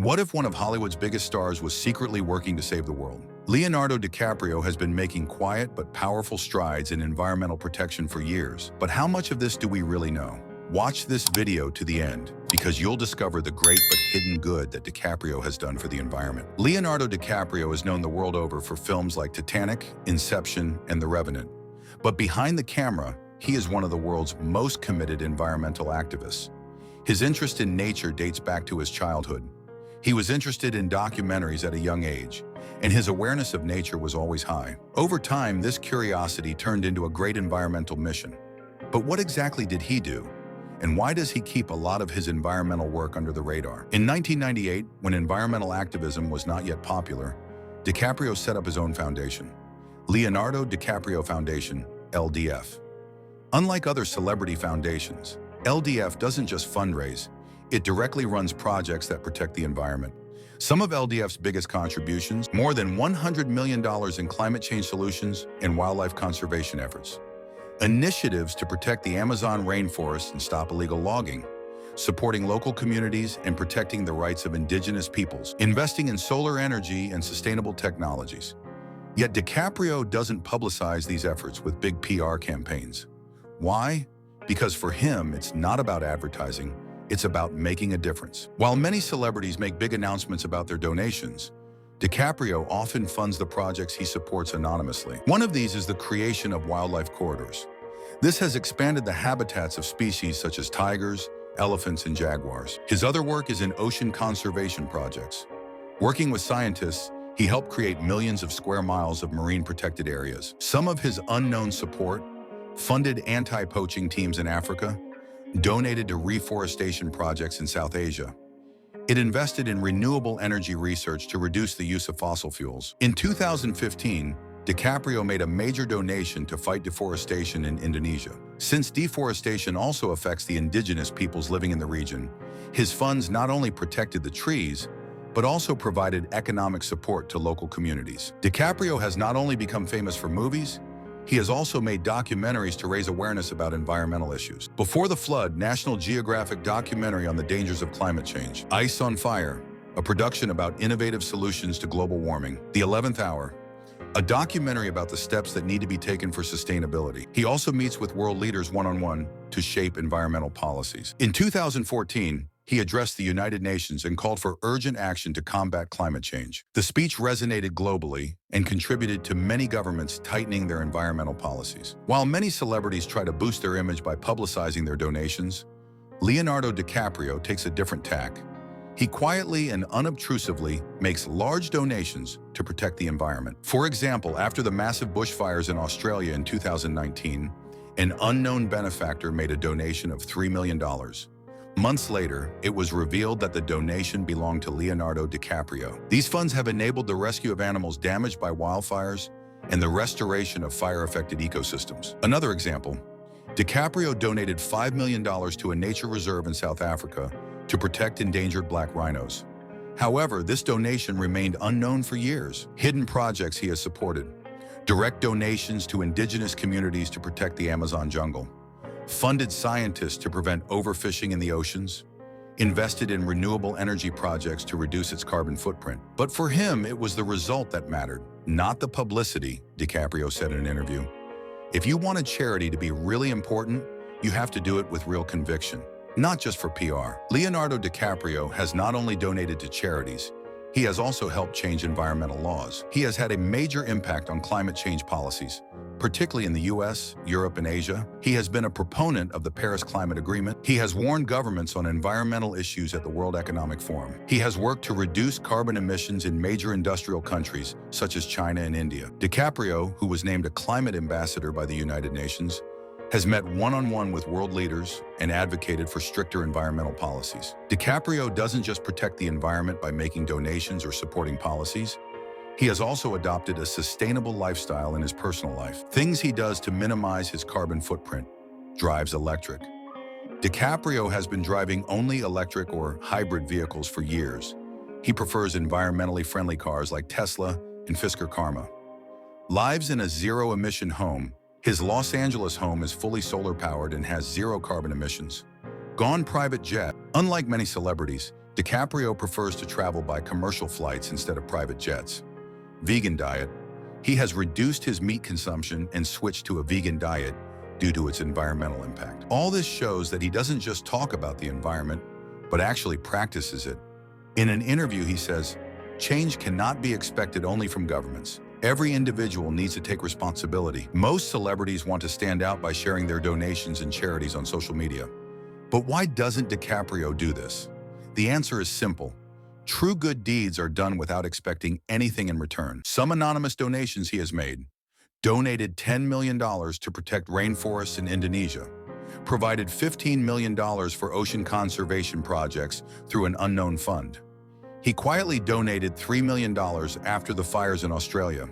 What if one of Hollywood's biggest stars was secretly working to save the world? Leonardo DiCaprio has been making quiet but powerful strides in environmental protection for years. But how much of this do we really know? Watch this video to the end, because you'll discover the great but hidden good that DiCaprio has done for the environment. Leonardo DiCaprio is known the world over for films like Titanic, Inception, and The Revenant. But behind the camera, he is one of the world's most committed environmental activists. His interest in nature dates back to his childhood. He was interested in documentaries at a young age, and his awareness of nature was always high. Over time, this curiosity turned into a great environmental mission. But what exactly did he do? And why does he keep a lot of his environmental work under the radar? In 1998, when environmental activism was not yet popular, DiCaprio set up his own foundation, Leonardo DiCaprio Foundation, LDF. Unlike other celebrity foundations, LDF doesn't just fundraise, it directly runs projects that protect the environment. Some of LDF's biggest contributions, more than $100 million in climate change solutions and wildlife conservation efforts. Initiatives to protect the Amazon rainforest and stop illegal logging, supporting local communities and protecting the rights of indigenous peoples, investing in solar energy and sustainable technologies. Yet DiCaprio doesn't publicize these efforts with big PR campaigns. Why? Because for him, it's not about advertising, it's about making a difference. While many celebrities make big announcements about their donations, DiCaprio often funds the projects he supports anonymously. One of these is the creation of wildlife corridors. This has expanded the habitats of species such as tigers, elephants, and jaguars. His other work is in ocean conservation projects. Working with scientists, he helped create millions of square miles of marine protected areas. Some of his unknown support funded anti-poaching teams in Africa, donated to reforestation projects in South Asia. It invested in renewable energy research to reduce the use of fossil fuels. In 2015, DiCaprio made a major donation to fight deforestation in Indonesia. Since deforestation also affects the indigenous peoples living in the region, his funds not only protected the trees, but also provided economic support to local communities. DiCaprio has not only become famous for movies, he has also made documentaries to raise awareness about environmental issues. Before the Flood, National Geographic documentary on the dangers of climate change. Ice on Fire, a production about innovative solutions to global warming. The 11th Hour, a documentary about the steps that need to be taken for sustainability. He also meets with world leaders one-on-one to shape environmental policies. In 2014, he addressed the United Nations and called for urgent action to combat climate change. The speech resonated globally and contributed to many governments tightening their environmental policies. While many celebrities try to boost their image by publicizing their donations, Leonardo DiCaprio takes a different tack. He quietly and unobtrusively makes large donations to protect the environment. For example, after the massive bushfires in Australia in 2019, an unknown benefactor made a donation of $3 million. Months later, it was revealed that the donation belonged to Leonardo DiCaprio. These funds have enabled the rescue of animals damaged by wildfires and the restoration of fire-affected ecosystems. Another example, DiCaprio donated $5 million to a nature reserve in South Africa to protect endangered black rhinos. However, this donation remained unknown for years. Hidden projects he has supported, direct donations to indigenous communities to protect the Amazon jungle, funded scientists to prevent overfishing in the oceans, invested in renewable energy projects to reduce its carbon footprint. But for him, it was the result that mattered, not the publicity, DiCaprio said in an interview. If you want a charity to be really important, you have to do it with real conviction, not just for PR. Leonardo DiCaprio has not only donated to charities, he has also helped change environmental laws. He has had a major impact on climate change policies, particularly in the US, Europe, and Asia. He has been a proponent of the Paris Climate Agreement. He has warned governments on environmental issues at the World Economic Forum. He has worked to reduce carbon emissions in major industrial countries, such as China and India. DiCaprio, who was named a climate ambassador by the United Nations, has met one-on-one with world leaders and advocated for stricter environmental policies. DiCaprio doesn't just protect the environment by making donations or supporting policies. He has also adopted a sustainable lifestyle in his personal life. Things he does to minimize his carbon footprint. Drives electric. DiCaprio has been driving only electric or hybrid vehicles for years. He prefers environmentally friendly cars like Tesla and Fisker Karma. Lives in a zero-emission home. His Los Angeles home is fully solar-powered and has zero carbon emissions. Gone private jet. Unlike many celebrities, DiCaprio prefers to travel by commercial flights instead of private jets. Vegan diet. He has reduced his meat consumption and switched to a vegan diet due to its environmental impact. All this shows that he doesn't just talk about the environment, but actually practices it. In an interview, he says, "Change cannot be expected only from governments. Every individual needs to take responsibility." Most celebrities want to stand out by sharing their donations and charities on social media. But why doesn't DiCaprio do this? The answer is simple. True good deeds are done without expecting anything in return. Some anonymous donations he has made: donated $10 million to protect rainforests in Indonesia, provided $15 million for ocean conservation projects through an unknown fund. He quietly donated $3 million after the fires in Australia.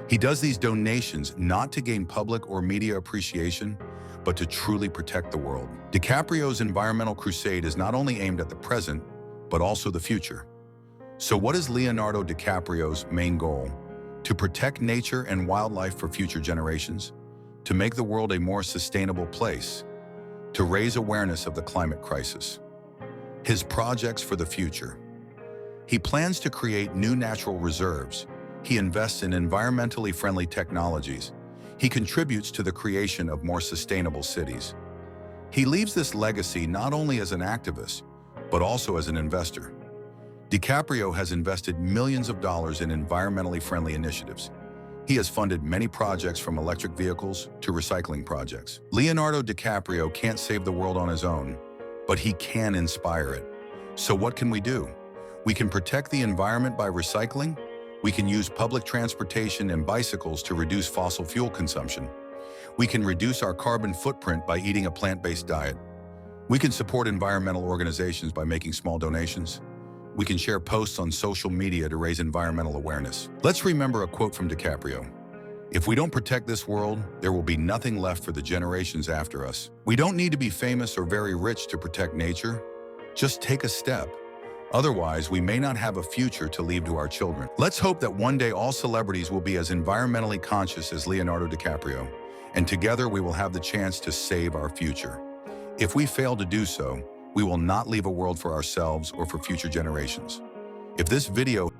He does these donations not to gain public or media appreciation, but to truly protect the world. DiCaprio's environmental crusade is not only aimed at the present, but also the future. So what is Leonardo DiCaprio's main goal? To protect nature and wildlife for future generations, to make the world a more sustainable place, to raise awareness of the climate crisis. His projects for the future. He plans to create new natural reserves. He invests in environmentally friendly technologies. He contributes to the creation of more sustainable cities. He leaves this legacy not only as an activist, but also as an investor. DiCaprio has invested millions of dollars in environmentally friendly initiatives. He has funded many projects from electric vehicles to recycling projects. Leonardo DiCaprio can't save the world on his own, but he can inspire it. So what can we do? We can protect the environment by recycling. We can use public transportation and bicycles to reduce fossil fuel consumption. We can reduce our carbon footprint by eating a plant-based diet. We can support environmental organizations by making small donations. We can share posts on social media to raise environmental awareness. Let's remember a quote from DiCaprio. "If we don't protect this world, there will be nothing left for the generations after us." We don't need to be famous or very rich to protect nature. Just take a step. Otherwise, we may not have a future to leave to our children. Let's hope that one day all celebrities will be as environmentally conscious as Leonardo DiCaprio, and together we will have the chance to save our future. If we fail to do so, we will not leave a world for ourselves or for future generations. If this video